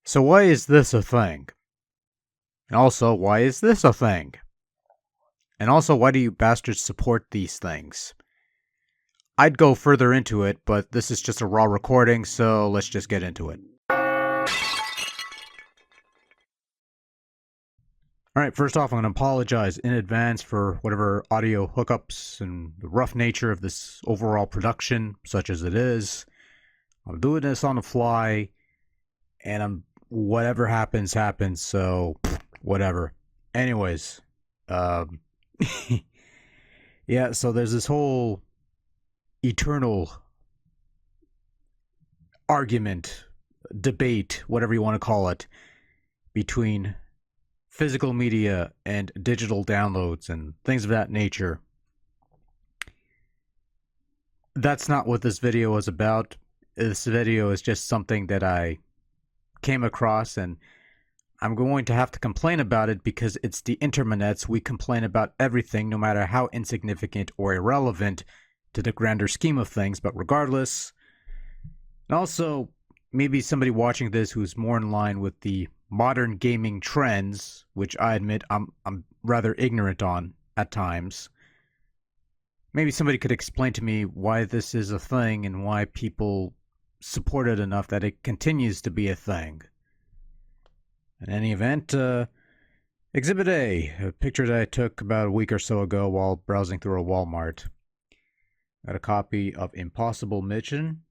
So why is this a thing? And also, why is this a thing? And also, why do you bastards support these things? I'd go further into it, but this is just a raw recording, so let's just get into it. Alright, first off, I'm going to apologize in advance for whatever audio hookups and the rough nature of this overall production, such as it is. I'm doing this on the fly, and whatever happens, happens, so whatever. Anyways, yeah, so there's this whole eternal argument, debate, whatever you want to call it, between physical media and digital downloads and things of that nature. That's not what this video is about. This video is just something that I came across, and I'm going to have to complain about it because it's the internets. We complain about everything, no matter how insignificant or irrelevant to the grander scheme of things, but regardless. And also, maybe somebody watching this who's more in line with the modern gaming trends, which I admit I'm rather ignorant on at times. Maybe somebody could explain to me why this is a thing and why people support it enough that it continues to be a thing. In any event, Exhibit A, a picture that I took about a week or so ago while browsing through a Walmart. Got a copy of Impossible Mission.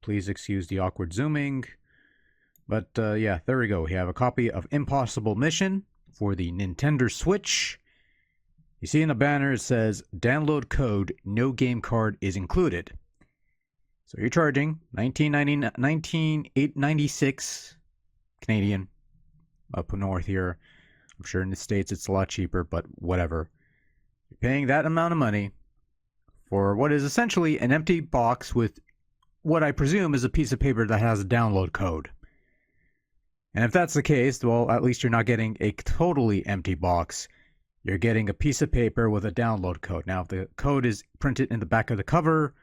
Please excuse the awkward zooming. But yeah, there we go. We have a copy of Impossible Mission for the Nintendo Switch. You see in the banner it says, download code, no game card is included. So you're charging $19.96 Canadian up north here. I'm sure in the States it's a lot cheaper, but whatever. You're paying that amount of money for what is essentially an empty box with what I presume is a piece of paper that has a download code. And if that's the case, well, at least you're not getting a totally empty box. You're getting a piece of paper with a download code. Now, if the code is printed in the back of the cover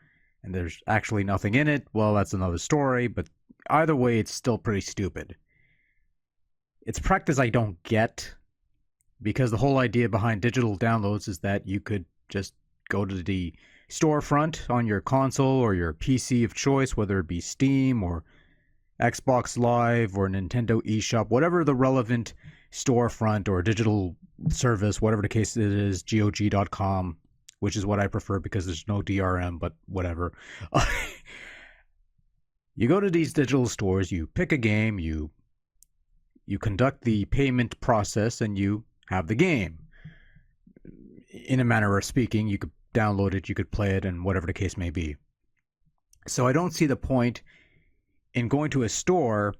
and there's actually nothing in it, well, that's another story. But either way, it's still pretty stupid. It's practice I don't get, because the whole idea behind digital downloads is that you could just go to the storefront on your console or your PC of choice, whether it be Steam or Xbox Live or Nintendo eShop, whatever the relevant storefront or digital service, whatever the case it is, GOG.com, which is what I prefer because there's no DRM, but whatever. You go to these digital stores, you pick a game, you conduct the payment process, and you have the game. In a manner of speaking, you could download it, you could play it, and whatever the case may be. So I don't see the point in going to a store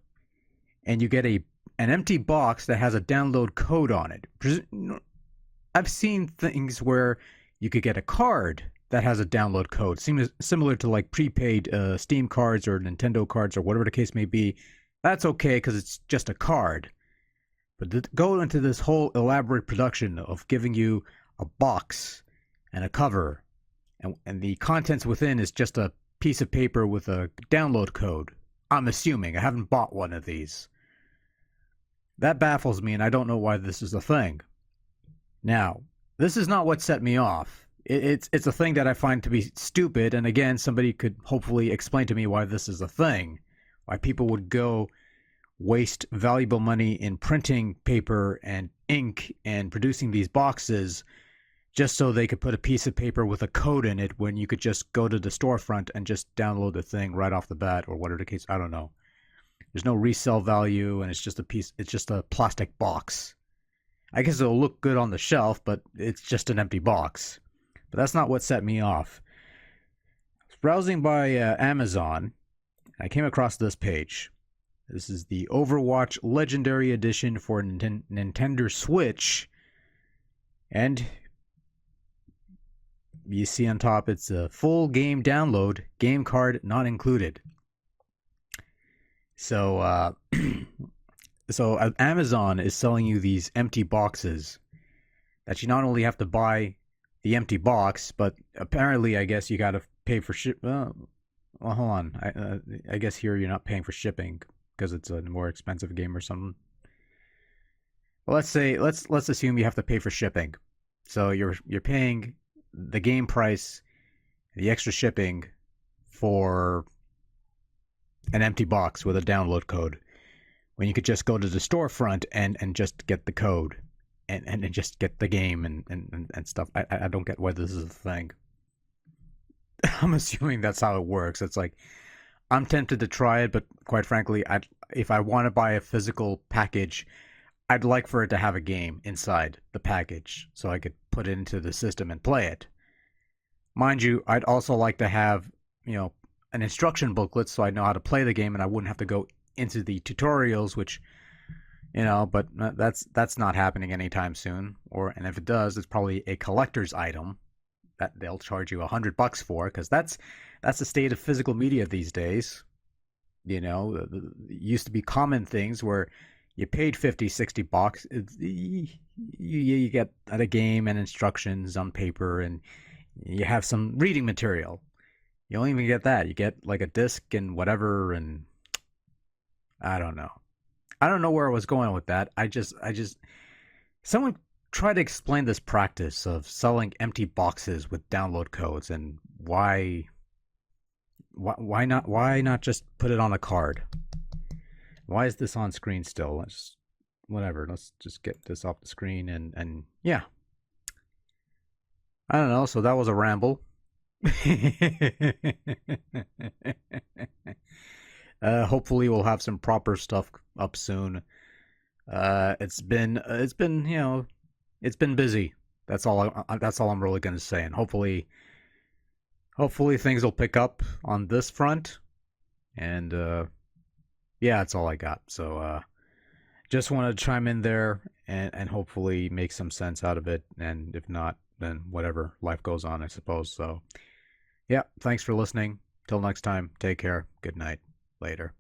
and you get an empty box that has a download code on it. I've seen things where you could get a card that has a download code, seems similar to like prepaid Steam cards or Nintendo cards or whatever the case may be. That's okay because it's just a card. But to go into this whole elaborate production of giving you a box and a cover, and the contents within is just a piece of paper with a download code. I'm assuming. I haven't bought one of these. That baffles me, and I don't know why this is a thing. Now, this is not what set me off. It's a thing that I find to be stupid, and again, somebody could hopefully explain to me why this is a thing. Why people would go waste valuable money in printing paper and ink and producing these boxes just so they could put a piece of paper with a code in it when you could just go to the storefront and just download the thing right off the bat, or whatever the case. I don't know. There's no resale value, and it's just a plastic box. I guess it'll look good on the shelf, but it's just an empty box. But that's not what set me off. I was browsing by Amazon, and I came across this page. This is the Overwatch Legendary Edition for Nintendo Switch, and you see on top it's a full game download, game card not included. So Amazon is selling you these empty boxes that you not only have to buy the empty box, but apparently I guess you got to pay for ship. Well, hold on. I guess here you're not paying for shipping because it's a more expensive game or something. Well, let's assume you have to pay for shipping. So you're paying the game price, the extra shipping for an empty box with a download code when you could just go to the storefront and just get the code and just get the game and stuff. I don't get why this is a thing. I'm assuming that's how it works. It's like I'm tempted to try it, but quite frankly, if I want to buy a physical package, I'd like for it to have a game inside the package so I could put it into the system and play it. Mind you, I'd also like to have, an instruction booklet so I know how to play the game and I wouldn't have to go into the tutorials, which, but that's not happening anytime soon. And if it does, it's probably a collector's item that they'll charge you $100 for, because that's the state of physical media these days. It used to be common things where you paid 50, $60. You get a game and instructions on paper, and you have some reading material. You don't even get that. You get like a disc and whatever, and I don't know. I don't know where I was going with that. Someone try to explain this practice of selling empty boxes with download codes, and why not just put it on a card? Why is this on screen still? Let's just get this off the screen and yeah. I don't know, so that was a ramble. Hopefully we'll have some proper stuff up soon. It's been it's been busy. That's all I'm really going to say, and hopefully things will pick up on this front. And yeah, that's all I got. So just wanted to chime in there and hopefully make some sense out of it, and if not, then whatever, life goes on, I suppose. So yeah, thanks for listening. Till next time, take care. Good night. Later.